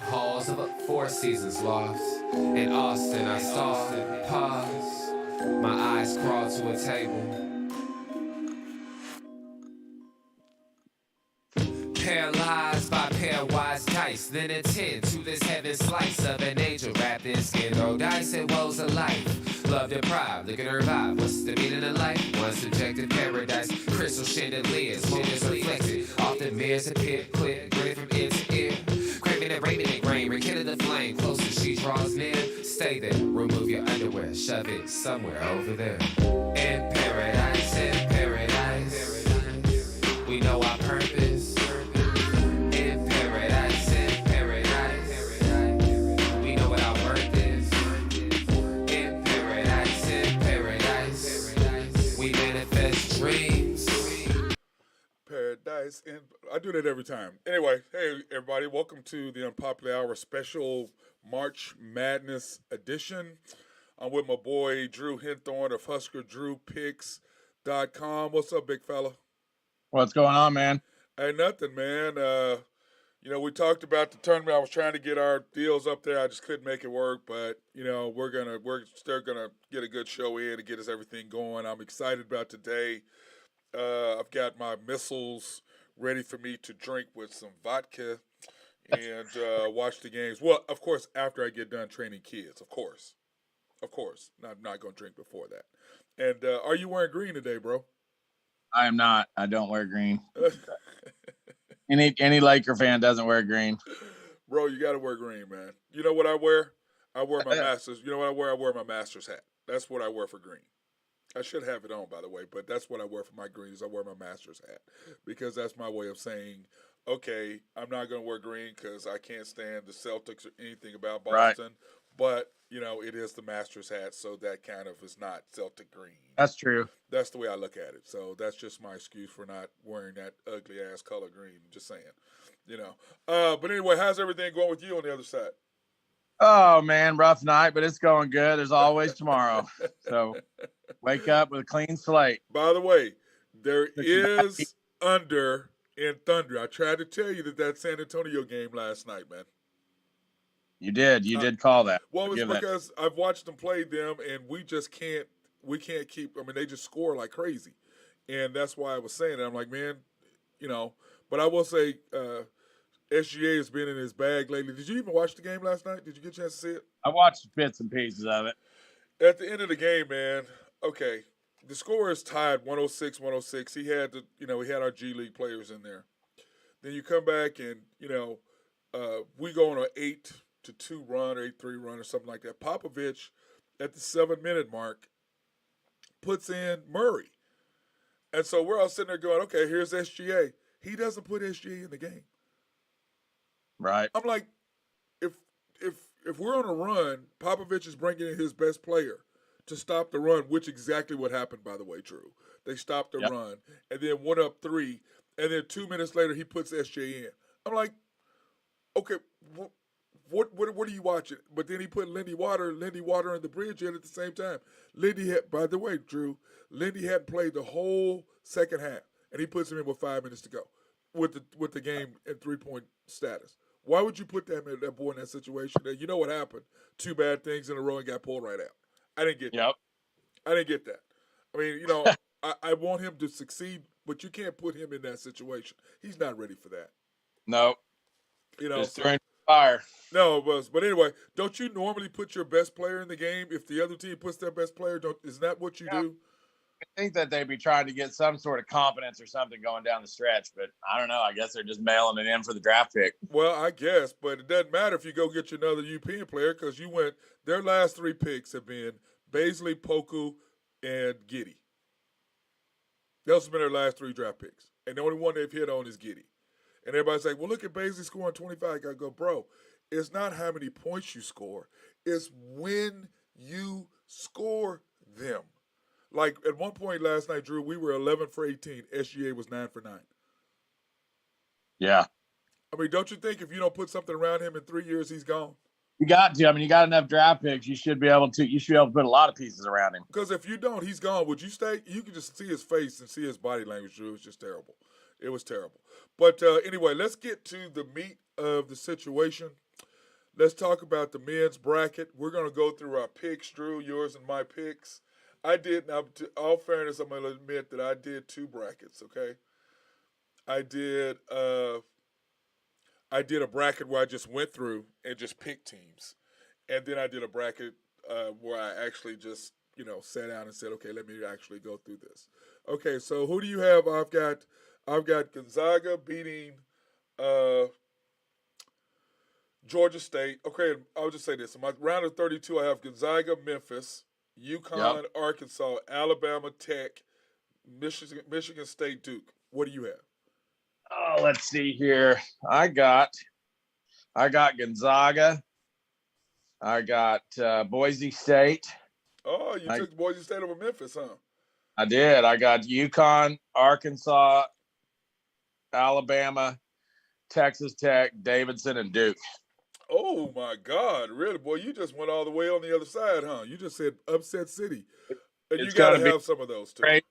Halls of 4 Seasons lost. In Austin, I saw, pause. My eyes crawled to a table. Paralyzed by pairwise dice, then attend to this heaven slice of an angel wrapped in skin. Throw dice and woes of life. Love deprived, look at her vibe. What's the meaning of life? One subjective paradise. Crystal chandeliers, moments reflected. Often mirrors appear, clear, grinning from ear to ear. Craving and raving and grain, rekindle the flame. Closer she draws near. Stay there, remove your underwear, shove it somewhere over there. In paradise, we know our purpose. We know what our worth is. In paradise, we manifest dreams. Paradise. And I do that every time. Anyway, hey, everybody. Welcome to the Unpopular Hour special March Madness edition. I'm with my boy Drew Henthorn of HuskerDrewPicks.com. What's up, big fella? What's going on, man? Hey, nothing, man. We talked about the tournament. I was trying to get our deals up there. I just couldn't make it work, but we're still gonna get a good show in and get us everything going. I'm excited about today. I've got my missiles ready for me to drink with some vodka and watch the games. Well, of course, after I get done training kids, of course. Not gonna drink before that. And are you wearing green today, bro? I am not. I don't wear green. Any Laker fan doesn't wear green. Bro, you gotta wear green, man. You know what I wear? I wear my Masters. You know what I wear? I wear my Masters hat. That's what I wear for green. I should have it on, by the way, but that's what I wear for my greens. I wear my Masters hat because that's my way of saying, okay, I'm not going to wear green because I can't stand the Celtics or anything about Boston. Right. But, it is the Masters hat, so that kind of is not Celtic green. That's true. That's the way I look at it. So that's just my excuse for not wearing that ugly-ass color green. Just saying, But anyway, how's everything going with you on the other side? Oh, man, rough night, but it's going good. There's always tomorrow. So wake up with a clean slate. By the way, there is under in Thunder. I tried to tell you that San Antonio game last night, man. You did. You did call that. Well, it's because I've watched them play them, and we just can't keep. I mean, they just score like crazy, and that's why I was saying it. I'm like, man, But I will say, SGA has been in his bag lately. Did you even watch the game last night? Did you get a chance to see it? I watched bits and pieces of it. At the end of the game, man, okay, the score is tied 106-106. He had he had our G League players in there. Then you come back and, we go on an 8-2 run or 8-3 run or something like that. Popovich, at the 7-minute mark, puts in Murray. And so we're all sitting there going, okay, here's SGA. He doesn't put SGA in the game. Right. I'm like, if we're on a run, Popovich is bringing in his best player to stop the run, which exactly what happened, by the way, Drew. They stopped the run and then went up 3, and then 2 minutes later he puts SJ in. I'm like, okay, what are you watching? But then he put Lindy Water and the bridge in at the same time. By the way, Drew, Lindy hadn't played the whole second half, and he puts him in with 5 minutes to go with the game in 3-point status. Why would you put that boy in that situation? And you know what happened? 2 bad things in a row and got pulled right out. I didn't get that. I didn't get that. I mean, I want him to succeed, but you can't put him in that situation. He's not ready for that. No. Just throwing fire. No, but anyway, don't you normally put your best player in the game if the other team puts their best player? Isn't that what you do? I think that they'd be trying to get some sort of confidence or something going down the stretch, but I don't know. I guess they're just mailing it in for the draft pick. Well, I guess, but it doesn't matter if you go get you another European player because their last 3 picks have been Baisley, Poku, and Giddey. Those have been their last 3 draft picks, and the only one they've hit on is Giddey. And everybody's like, well, look at Baisley scoring 25. I go, bro, it's not how many points you score. It's when you score them. Like, at one point last night, Drew, we were 11 for 18. SGA was 9 for 9. Yeah. I mean, don't you think if you don't put something around him in 3 years, he's gone? You got to. I mean, you got enough draft picks. You should be able to put a lot of pieces around him. Because if you don't, he's gone. Would you stay? You can just see his face and see his body language, Drew. It's just terrible. It was terrible. But anyway, let's get to the meat of the situation. Let's talk about the men's bracket. We're going to go through our picks, Drew, yours and my picks. I did, now, to all fairness, I'm going to admit that I did 2 brackets, okay? I did a bracket where I just went through and just picked teams. And then I did a bracket where I actually just, sat down and said, okay, let me actually go through this. Okay, so who do you have? I've got Gonzaga beating Georgia State. Okay, I'll just say this. In my round of 32, I have Gonzaga, Memphis, UConn, Yep. Arkansas, Alabama, Tech, Michigan State, Duke. What do you have? Oh, let's see here. I got Gonzaga. I got Boise State. Oh, you took Boise State over Memphis, huh? I did. I got UConn, Arkansas, Alabama, Texas Tech, Davidson, and Duke. Oh my God! Really, boy, you just went all the way on the other side, huh? You just said upset city, and you got to have some of those too. Great.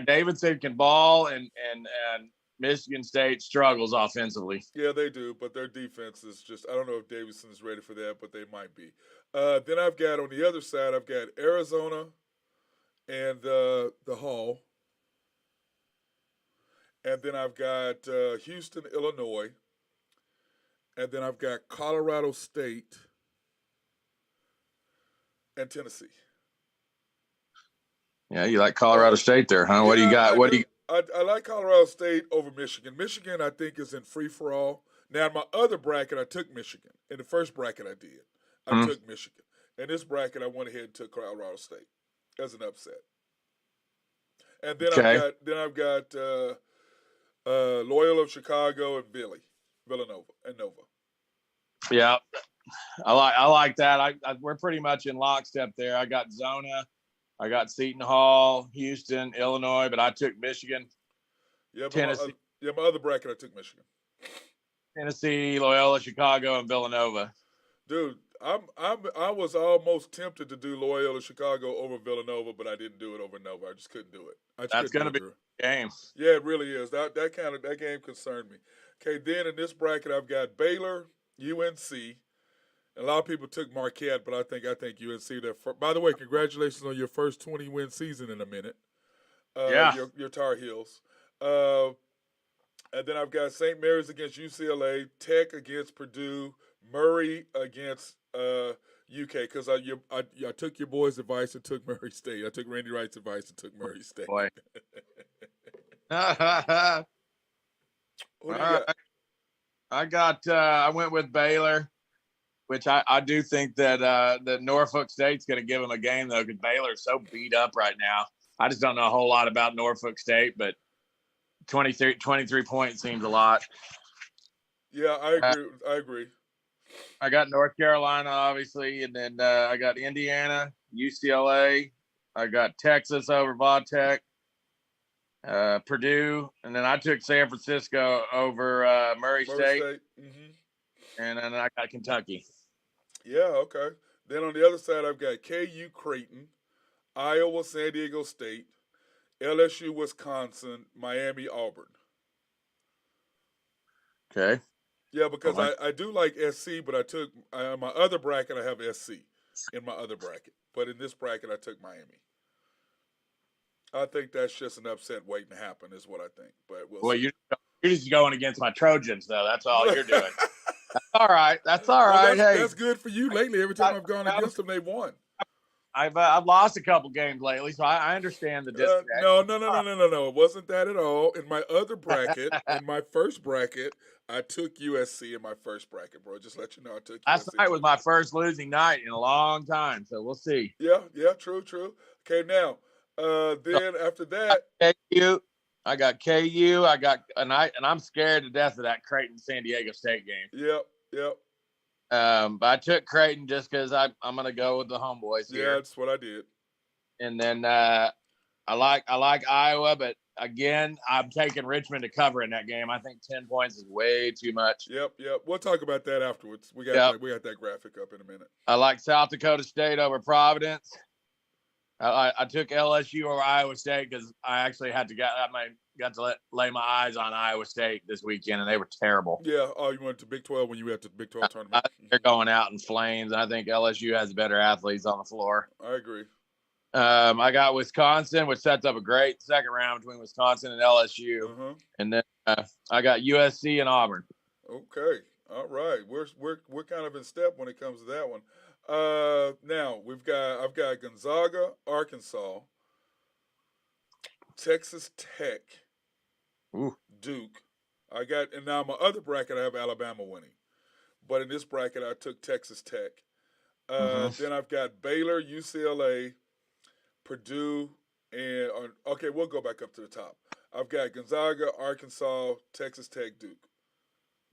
Davidson can ball, and Michigan State struggles offensively. Yeah, they do, but their defense is just—I don't know if Davidson is ready for that, but they might be. Then I've got on the other side, I've got Arizona and the Hall, and then I've got Houston, Illinois. And then I've got Colorado State and Tennessee. Yeah, you like Colorado State there, huh? What do you got? I like Colorado State over Michigan. Michigan, I think, is in free-for-all. Now, in my other bracket, I took Michigan. In the first bracket I did, I took Michigan. In this bracket, I went ahead and took Colorado State as an upset. And then I've got Loyola of Chicago and Villanova and Nova. Yeah, I like that. We're pretty much in lockstep there. I got Zona, I got Seton Hall, Houston, Illinois, but I took Michigan. Yeah, Tennessee. My other bracket I took Michigan. Tennessee, Loyola, Chicago, and Villanova. Dude, I was almost tempted to do Loyola Chicago over Villanova, but I didn't do it over Nova. I just couldn't do it. That's going to be a game. Yeah, it really is. That game concerned me. Okay, then in this bracket I've got Baylor, UNC. A lot of people took Marquette, but I think UNC. By the way, congratulations on your first 20-win season in a minute. Your Tar Heels. And then I've got St. Mary's against UCLA, Tech against Purdue, Murray against UK. Because I took your boy's advice and took Murray State. I took Randy Wright's advice and took Murray State. Boy. I went with Baylor, which I do think that Norfolk State's going to give them a game, though, because Baylor's so beat up right now. I just don't know a whole lot about Norfolk State, but 23 points seems a lot. Yeah, I agree. I got North Carolina, obviously, and then I got Indiana, UCLA. I got Texas over Vodtech. Purdue, and then I took San Francisco over Murray State. Mm-hmm. And then I got Kentucky. Yeah, okay. Then on the other side, I've got KU Creighton, Iowa San Diego State, LSU Wisconsin, Miami Auburn. Okay. Yeah, because I do like SC, but I took my other bracket. I have SC in my other bracket, but in this bracket, I took Miami. I think that's just an upset waiting to happen, is what I think. But we'll see. You're just going against my Trojans, though. That's all you're doing. That's all right. That's all right. That's good for you. Lately, every time I've gone against them, they've won. I've lost a couple games lately, so I understand the disconnect. No. It wasn't that at all. In my other bracket, in my first bracket, I took USC in my first bracket, bro. Just let you know, I took last USC. night was my first losing night in a long time, so we'll see. Yeah, true. Okay, now, then after that, I got KU. And I'm scared to death of that Creighton San Diego State game. Yep. But I took Creighton just because I'm gonna go with the homeboys here. Yeah, that's what I did. And then I like Iowa, but again, I'm taking Richmond to cover in that game. I think 10 points is way too much. Yep. We'll talk about that afterwards. We got that graphic up in a minute. I like South Dakota State over Providence. I took LSU or Iowa State because I actually got to lay my eyes on Iowa State this weekend, and they were terrible. Yeah. Oh, you went to Big 12 when you went to the Big 12 I tournament. think they're going out in flames, and I think LSU has better athletes on the floor. I agree. I got Wisconsin, which sets up a great second round between Wisconsin and LSU, and then I got USC and Auburn. Okay. All right. We're kind of in step when it comes to that one. Now I've got Gonzaga, Arkansas, Texas Tech, Ooh. Duke. And now my other bracket I have Alabama winning, but in this bracket I took Texas Tech. Then I've got Baylor, UCLA, Purdue, and okay, we'll go back up to the top. I've got Gonzaga, Arkansas, Texas Tech, Duke.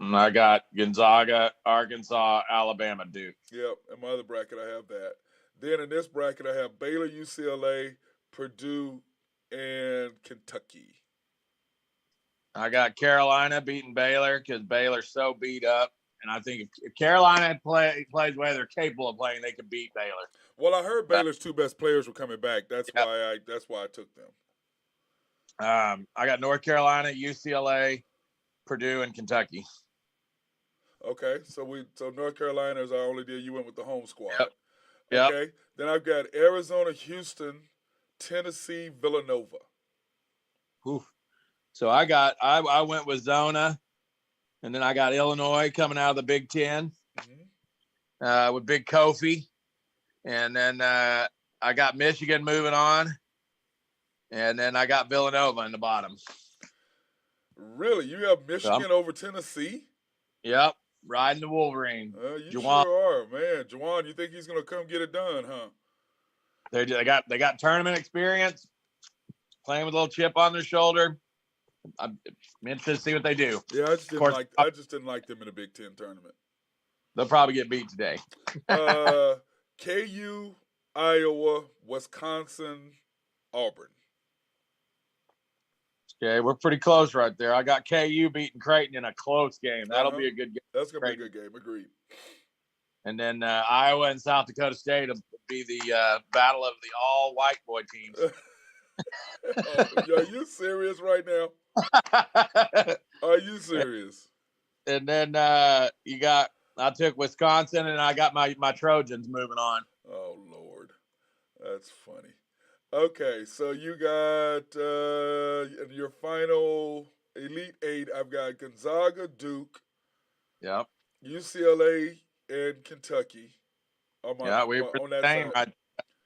And I got Gonzaga, Arkansas, Alabama, Duke. Yep, in my other bracket I have that. Then in this bracket I have Baylor, UCLA, Purdue, and Kentucky. I got Carolina beating Baylor because Baylor's so beat up. And I think if Carolina plays the way they're capable of playing, they could beat Baylor. Well, I heard Baylor's two best players were coming back. That's why I took them. I got North Carolina, UCLA, Purdue, and Kentucky. Okay, so North Carolina is our only deal. You went with the home squad. Yep. Okay. Then I've got Arizona, Houston, Tennessee, Villanova. Ooh. So I went with Zona, and then I got Illinois coming out of the Big Ten with Big Kofi, and then I got Michigan moving on, and then I got Villanova in the bottom. Really, you have Michigan over Tennessee? Yep, riding the Wolverine. You sure are, man. Juwan, you think he's gonna come get it done, huh? They got tournament experience, playing with a little chip on their shoulder. I'm interested to see what they do. Yeah, I just didn't like them in the Big Ten tournament. They'll probably get beat today. KU, Iowa, Wisconsin, Auburn. Okay, we're pretty close right there. I got KU beating Creighton in a close game. That'll be a good game. That's gonna be a good game. Agreed. And then Iowa and South Dakota State will be the battle of the all white boy teams. Are you serious right now? Are you serious? And then I took Wisconsin, and I got my Trojans moving on. Oh Lord, that's funny. Okay, so you got your final Elite Eight. I've got Gonzaga, Duke, Yep, UCLA, and Kentucky. We were on that same. Right,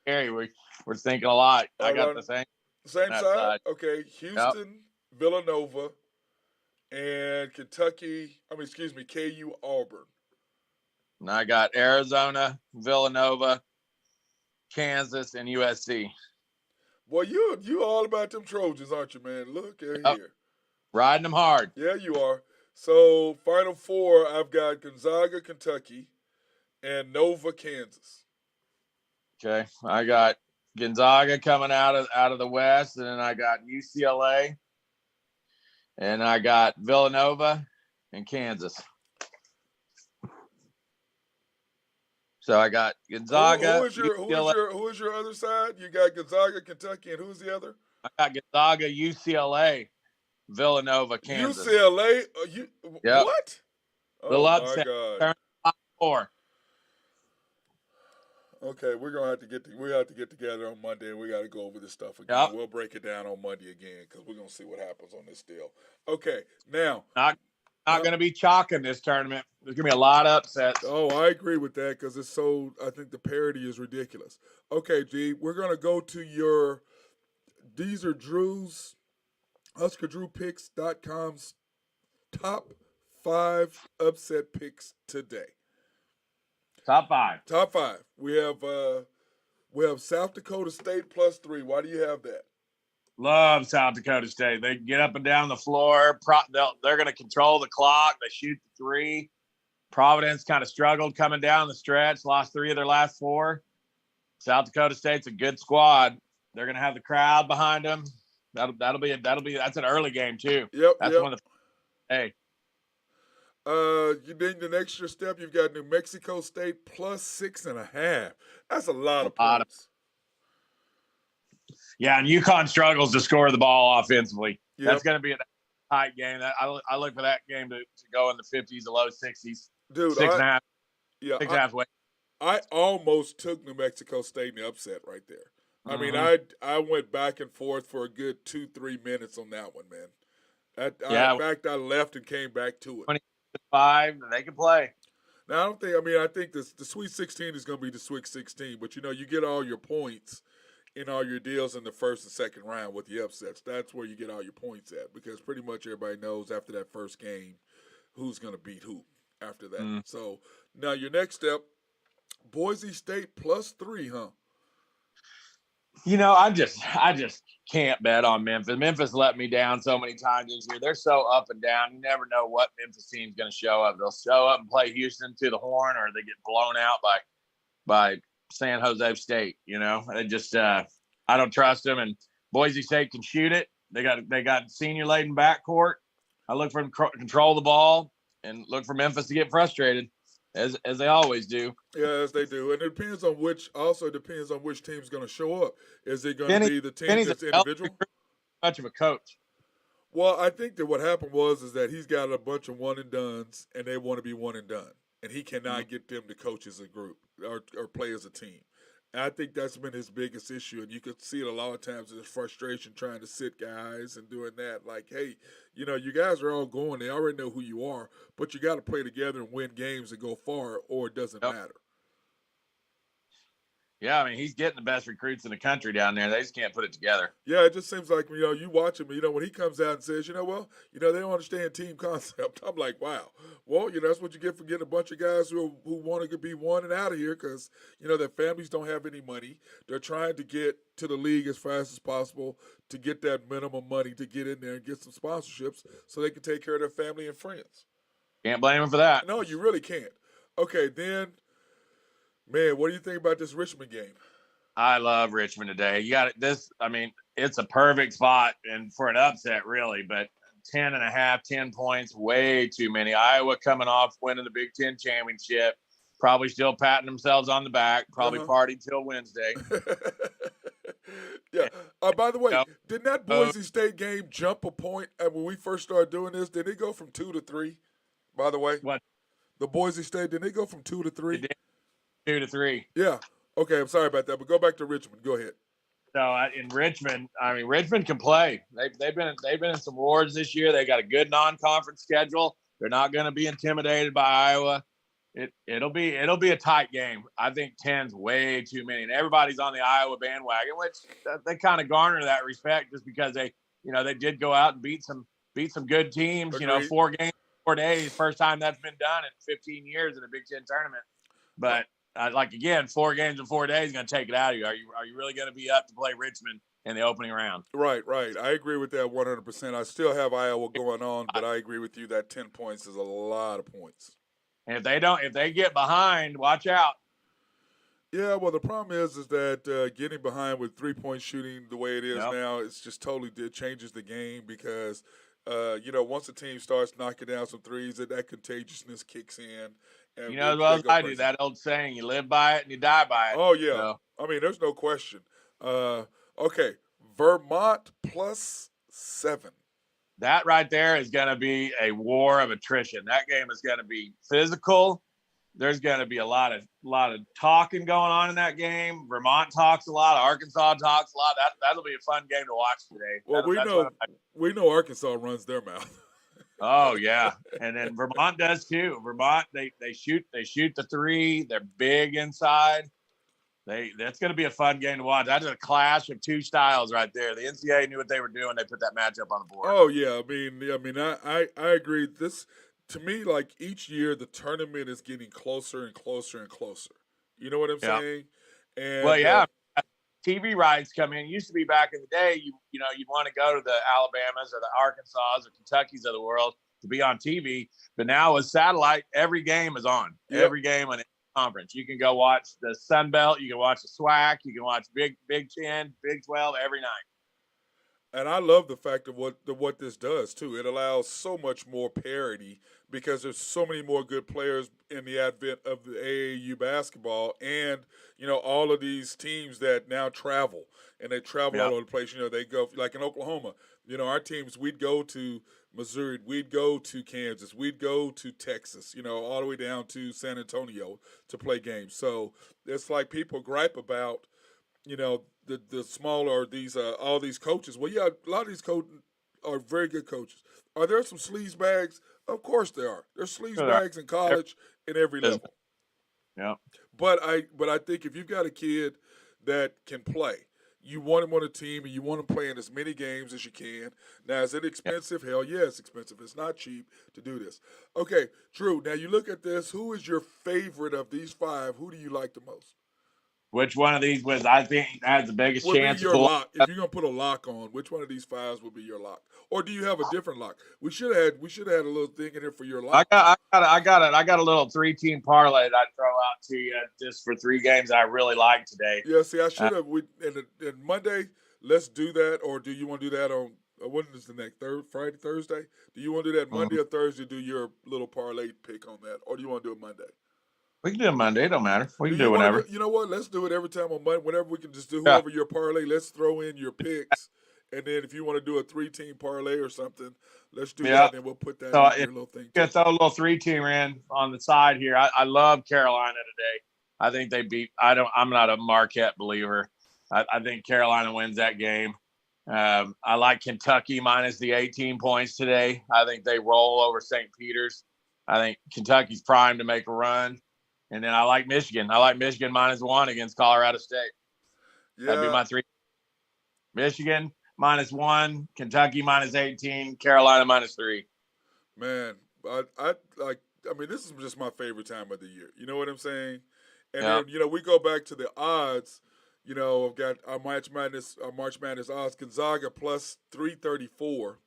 Gary, we're thinking a lot. I got the same. Same side? Okay. Houston, Villanova, and KU, Auburn. And I got Arizona, Villanova, Kansas, and USC. Boy, you all about them Trojans, aren't you, man? Look at here. Riding them hard. Yeah, you are. So, final four, I've got Gonzaga, Kentucky, and Nova, Kansas. Okay. I got Gonzaga coming out of the West, and then I got UCLA, and I got Villanova and Kansas. So I got Gonzaga. Who is your other side? You got Gonzaga, Kentucky, and who's the other? I got Gonzaga, UCLA, Villanova, Kansas. UCLA? What? The upset. Turn 4. Okay, we have to get together on Monday, and we got to go over this stuff again. Yep. We'll break it down on Monday again because we're gonna see what happens on this deal. Okay, now not going to be chalk in this tournament. There's going to be a lot of upsets. Oh, I agree with that because it's so. I think the parity is ridiculous. Okay, G, we're gonna go to your. These are Drew's, HuskerDrewPicks.com's top 5 upset picks today. Top 5. Top 5. We have South Dakota State +3. Why do you have that? Love South Dakota State. They get up and down the floor. They're going to control the clock. They shoot the 3. Providence kind of struggled coming down the stretch. Lost 3 of their last 4. South Dakota State's a good squad. They're going to have the crowd behind them. That's an early game too. Yep. That's one of the. Hey. You think the next year step, you've got New Mexico State +6.5. That's a lot of points. Yeah, and UConn struggles to score the ball offensively. Yep. That's going to be a tight game. I look for that game to go in the 50s to low 60s. Dude, 6.5. yeah, 6.5 win. I almost took New Mexico State in the upset right there. I mean, I went back and forth for a good 2-3 minutes on that one, man. In fact, I left and came back to it. 25, they can play. Now, I think the Sweet 16 is going to be the Sweet 16, but, you get all your points in all your deals in the first and second round with the upsets. That's where you get all your points at, because pretty much everybody knows after that first game who's going to beat who after that. So, now your next step, Boise State +3, huh? I just can't bet on Memphis. Memphis let me down so many times this year. They're so up and down. You never know what Memphis team's going to show up. They'll show up and play Houston to the horn, or they get blown out by San Jose State. They just I don't trust them. And Boise State can shoot it. They got senior laden backcourt. I look for them to control the ball and look for Memphis to get frustrated, as they always do. Yeah, as they do. And it depends on which team's going to show up. Is it going to be the team that's individual? Much of a coach. Well, I think that what happened is that he's got a bunch of one and dones, and they want to be one and done, and he cannot get them to coach as a group or play as a team. And I think that's been his biggest issue, and you could see it a lot of times in his frustration trying to sit guys and doing that. Like, hey, you guys are all going. They already know who you are, but you got to play together and win games and go far, or it doesn't matter. Yeah, I mean, he's getting the best recruits in the country down there. They just can't put it together. Yeah, it just seems like, you watch him, when he comes out and says, they don't understand team concept. I'm like, wow. Well, that's what you get for getting a bunch of guys who want to be one and out of here because, their families don't have any money. They're trying to get to the league as fast as possible to get that minimum money to get in there and get some sponsorships so they can take care of their family and friends. Can't blame him for that. No, you really can't. Okay, then, man, what do you think about this Richmond game? I love Richmond today. You got this. I mean, it's a perfect spot and for an upset, really. But 10 points, way too many. Iowa coming off winning the Big Ten championship, probably still patting themselves on the back. Probably party till Wednesday. Yeah. By the way, didn't that Boise State game jump a point when we first started doing this? Did it go from 2 to 3? By the way, what? The Boise State, did it go from 2 to 3? It did. 2 to 3. Yeah. Okay, I'm sorry about that, but go back to Richmond. Go ahead. So in Richmond, Richmond can play. They've been in some wars this year. They got a good non-conference schedule. They're not going to be intimidated by Iowa. It'll be a tight game. I think 10's way too many, and everybody's on the Iowa bandwagon, which they kind of garner that respect just because they did go out and beat some good teams. Agreed. 4 games, 4 days, first time that's been done in 15 years in a Big Ten tournament. But again, 4 games in 4 days is going to take it out of you. Are you really going to be up to play Richmond in the opening round? Right. I agree with that 100%. I still have Iowa going on, but I agree with you that 10 points is a lot of points. And if they get behind, watch out. Yeah, well, the problem is that getting behind with 3-point shooting the way it is now, it's just totally changes the game because, once the team starts knocking down some threes, that contagiousness kicks in. And as well as I do, that old saying, you live by it and you die by it. Oh, yeah. So. There's no question. Okay, Vermont +7. That right there is going to be a war of attrition. That game is going to be physical. There's going to be a lot of talking going on in that game. Vermont talks a lot. Arkansas talks a lot. That'll be a fun game to watch today. Well, we know Arkansas runs their mouth. Oh yeah, and then Vermont does too. Vermont they shoot the 3. They're big inside. That's going to be a fun game to watch. That's a clash of 2 styles right there. The NCAA knew what they were doing. They put that matchup on the board. Oh yeah, I agree. This, to me, like each year the tournament is getting closer and closer and closer. You know what I'm saying? And TV rights come in. It used to be back in the day, you'd want to go to the Alabamas or the Arkansas or Kentuckys of the world to be on TV. But now with satellite, every game is on. Yep. Every game on conference. You can go watch the Sun Belt. You can watch the SWAC. You can watch Big 10, Big 12 every night. And I love the fact of what this does too. It allows so much more parity because there's so many more good players in the advent of the AAU basketball, and all of these teams that now travel and they travel Yeah. all over the place. They go like in Oklahoma. Our teams, we'd go to Missouri, we'd go to Kansas, we'd go to Texas. All the way down to San Antonio to play games. So it's like people gripe about the smaller these all these coaches. Well, yeah, a lot of these coaches are very good coaches. Are there some sleaze bags? Of course there are. There's sleaze Sure there bags in college in every is. level. Yeah. But I think if you've got a kid that can play, you want him on a team and you want him playing as many games as you can. Now, is it Yeah. expensive? Hell yeah, it's expensive. It's not cheap to do this. Okay, Drew, now you look at this. Who is your favorite of these five? Who do you like the most? Which one of these was I think has the biggest Would be chance of your pulling? lock if you're gonna put a lock on? Which one of these fives would be your lock, or do you have a different lock? We should have had a little thing in here for your I locks. got, I got a little 3-team parlay that I'd throw out to you just for 3 games I really like today. Yeah, see, I Uh, should have. And Monday, let's do that. Or do you want to do that on when is the next Friday, Thursday? Do you want to do that Monday mhm. or Thursday? Do your little parlay pick on that, or do you want to do it Monday? We can do it Monday. It don't matter. We Do can do you it want to whenever. do? You know what? Let's do it every time on Monday. Whenever we can just do Yeah. whoever your parlay. Let's throw in your picks, and then if you want to do a 3-team parlay or something, let's do that. Yeah. And then we'll put that So in if your little thing you too. can throw a little 3-teamer in on the side here, I love Carolina today. I think they beat. I'm not a Marquette believer. I think Carolina wins that game. I like Kentucky minus the 18 points today. I think they roll over St. Peter's. I think Kentucky's primed to make a run. And then I like Michigan. I like Michigan -1 against Colorado State. That'd be Yeah, my 3. Michigan -1, Kentucky -18, Carolina -3. man. I like. I mean, this is just my favorite time of the year. You know what I'm saying? And Yeah. then we go back to the odds. I've got our March Madness odds. Gonzaga plus 334.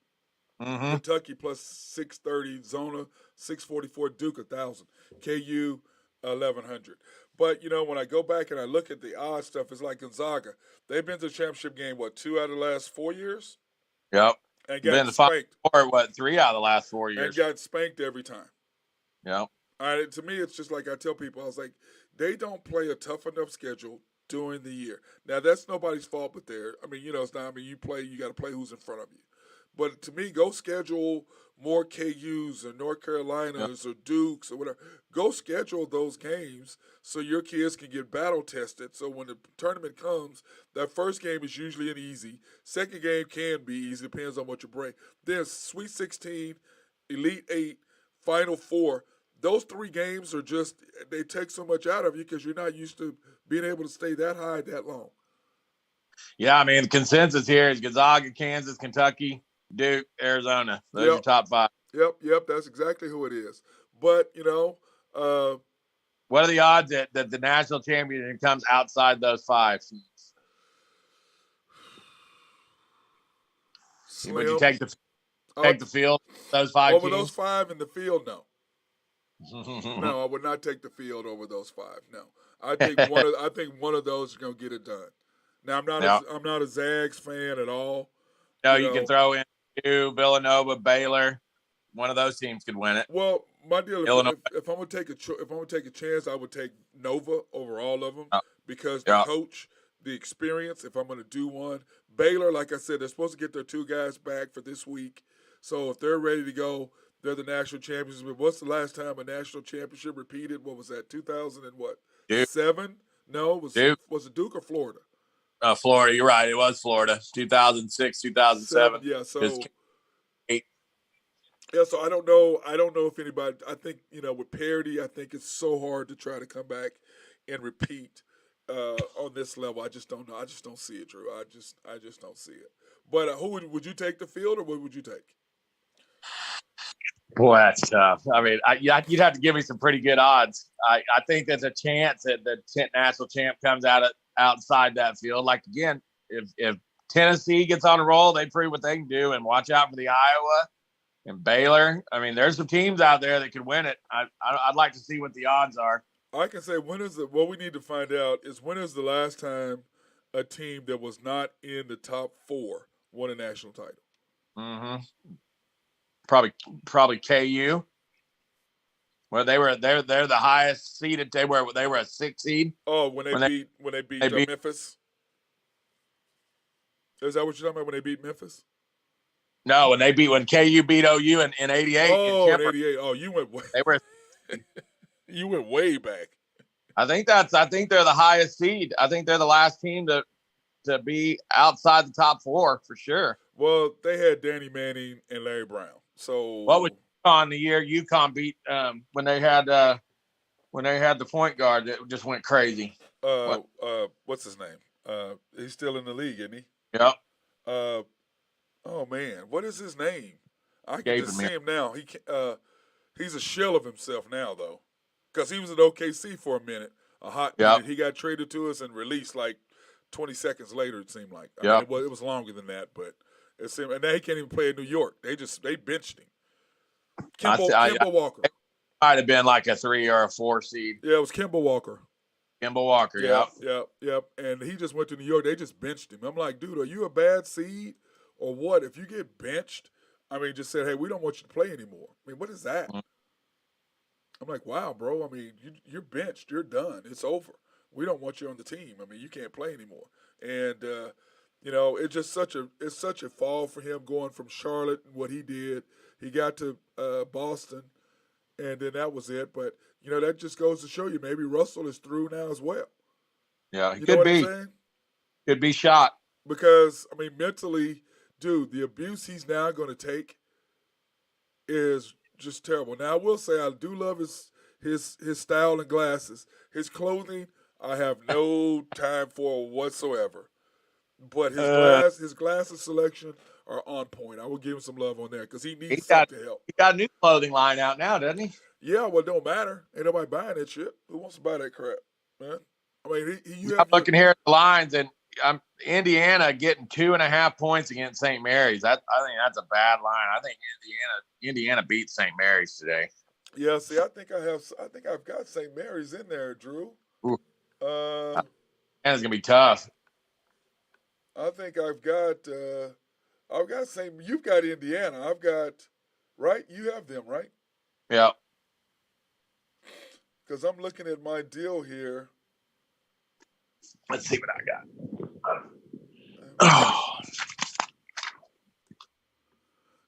Mm-hmm. Kentucky plus 630, Zona 644, Duke 1,000, KU 1,100. But when I go back and I look at the odd stuff, it's like Gonzaga. They've been to the championship game 2 out of the last 4 years, Yep. and Been gotten to Final spanked, Four, 3 out of the last 4 and years. got spanked every time. Yep. To me, it's just like I tell people, I was like, they don't play a tough enough schedule during the year. Now that's nobody's fault, but there. I mean, it's not. I mean, you got to play who's in front of you. But to me, go schedule more KUs or North Yep. Carolinas or Dukes or whatever. Go schedule those games so your kids can get battle tested. So when the tournament comes, that first game is usually an easy. Second game can be easy, depends on what you bring. Then Sweet 16, Elite 8, Final 4. Those 3 games are just, they take so much out of you because you're not used to being able to stay that high that long. Yeah, I mean, the consensus here is Gonzaga, Kansas, Kentucky, Duke, Arizona. Those are your Yep, top 5. yep. That's exactly who it is. But, uh, What are the odds that the national championship comes outside those 5 teams? Would you Slim. take the Uh, field, those 5 Over those teams? 5 in the field, no. No, I would not take the field over those 5. No, I think one of those is gonna get it done. Now No, I'm not a Zags fan at all. no, You you can know, throw in Villanova, Baylor. One of those teams could win it. well, my deal Illinois. if I'm gonna if I'm gonna take a chance, I would take Nova over all of them Yeah. because the Yeah. coach, the experience. If I'm gonna do one, Baylor, like I said, they're supposed to get their 2 guys back for this week. So if they're ready to go, they're the national champions. But what's the last time a national championship repeated? What was that? 2000 and what? Duke. 7? No, Duke. was it Duke or Florida? Florida. You're right. It was Florida. 2006, 7. 2007. Yeah. It's So eight. yeah. So I don't know. I don't know if anybody. I think with parity, I think it's so hard to try to come back and repeat on this level. I just don't know. I just don't see it, Drew. I just don't see it. But who would you take the field, or what would you take? Boy, that's tough. I mean, you'd have to give me some pretty good odds. I think there's a chance that the national champ comes outside that field. Like again, if Tennessee gets on a roll, they prove what they can do, and watch out for the Iowa and Baylor. I mean, there's some teams out there that could win it. I'd like to see what the odds are. I can say what we need to find out is when is the last time a team that was not in the top 4 won a national title. Mm-hmm. Probably KU. Well, they're the highest seeded. They were a 6 seed. Oh, when they beat Memphis. Is that what you're talking about? When they beat Memphis? No, when KU beat OU in '88. Oh, in '88. Oh, you went way. They were. You went way back. I think they're the highest seed. I think they're the last team to be outside the top 4 for sure. Well, they had Danny Manning and Larry Brown. So what was UConn the year UConn beat when they had the point guard that just went crazy? What's his name? He's still in the league, isn't he? Yep. Oh man, what is his name? I can just see him now. He's a shell of himself now, though, because he was at OKC for a minute, a hot minute. He got traded to us and released like 20 seconds later. It seemed like. I mean, it was longer than that, but it seemed. And now he can't even play in New York. They benched him. Kemba Walker. Might have been like a 3 or a 4 seed. Yeah, it was Kemba Walker. Kemba Walker. Yep. And he just went to New York. They just benched him. I'm like, dude, are you a bad seed or what? If you get benched, I mean, just said, hey, we don't want you to play anymore. I mean, what is that? Mm-hmm. I'm like, wow, bro. I mean, you're benched. You're done. It's over. We don't want you on the team. I mean, you can't play anymore. And it's just such a fall for him going from Charlotte and what he did. He got to Boston, and then that was it. But that just goes to show you maybe Russell is through now as well. Yeah, he could be. Could be shot. Because I mean, mentally, dude, the abuse he's now going to take is just terrible. Now I will say I do love his style and glasses. His clothing I have no time for whatsoever. But his glasses selection are on point. I will give him some love on that because he needs something to help. He got a new clothing line out now, doesn't he? Yeah, well, it don't matter. Ain't nobody buying that shit. Who wants to buy that crap, man? I mean, I'm looking here at the lines, and Indiana getting 2.5 points against St. Mary's. I think that's a bad line. I think Indiana beat St. Mary's today. Yeah, see, I think I've got St. Mary's in there, Drew. And it's gonna be tough. I think I've got you've got Indiana. I've got right. You have them, right? Yeah. Because I'm looking at my deal here. Let's see what I got.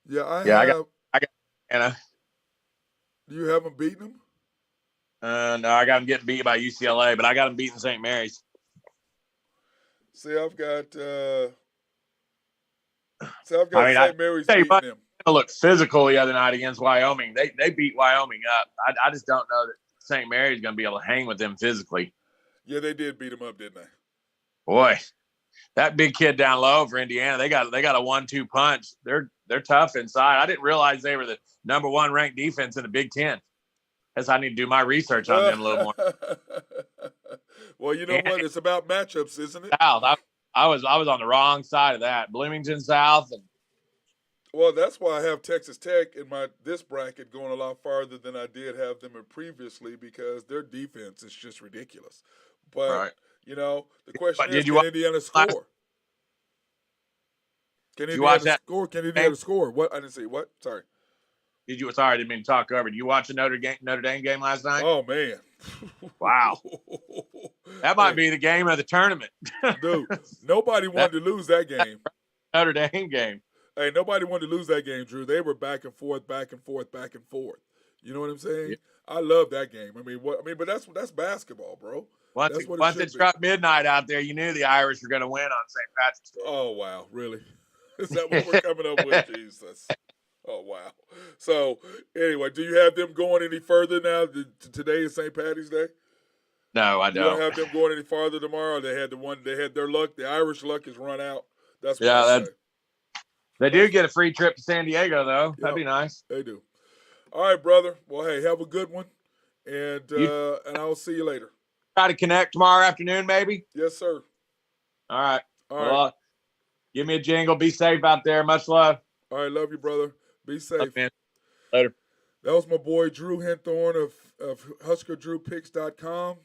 Yeah, I got Indiana. You haven't beaten them? No, I got them getting beat by UCLA, but I got them beating St. Mary's. See, I've got St. Mary's beating them. Look physical the other night against Wyoming. They beat Wyoming up. I just don't know that St. Mary's going to be able to hang with them physically. Yeah, they did beat them up, didn't they? Boy, that big kid down low for Indiana, they got a 1-2 punch. They're tough inside. I didn't realize they were the number 1 ranked defense in the Big Ten. Guess I need to do my research on them a little more. Well, you know what? It's about matchups, isn't it? South. I was on the wrong side of that. Bloomington South. Well, that's why I have Texas Tech in this bracket going a lot farther than I did have them in previously because their defense is just ridiculous. But, right. The question is, can Indiana score? Can Indiana score? Can Indiana score? What? I didn't see. What? Sorry. Sorry, I didn't mean to talk over. Did you watch the Notre Dame game last night? Oh, man. Wow. That might be the game of the tournament. Dude, nobody wanted to lose that game. Notre Dame game. Hey, nobody wanted to lose that game, Drew. They were back and forth, back and forth, back and forth. You know what I'm saying? Yeah. I love that game. But that's basketball, bro. Once it struck midnight out there, you knew the Irish were going to win on St. Patrick's Day. Oh, wow. Really? Is that what we're coming up with? Jesus. Oh, wow. So, anyway, do you have them going any further now? Today is St. Patty's Day? No, I don't. You don't have them going any farther tomorrow? They had their luck. The Irish luck has run out. That's what I say. They do get a free trip to San Diego, though. That'd be nice. They do. All right, brother. Well, hey, have a good one, and I'll see you later. Try to connect tomorrow afternoon, maybe? Yes, sir. All right. Give me a jingle. Be safe out there. Much love. All right. Love you, brother. Be safe. Okay. Later. That was my boy Drew Henthorn of HuskerDrewPicks.com.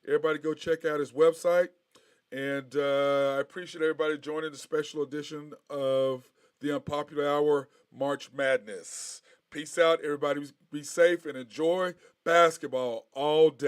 Everybody go check out his website. And I appreciate everybody joining the special edition of the Unpopular Hour March Madness. Peace out, everybody. Be safe and enjoy basketball all day.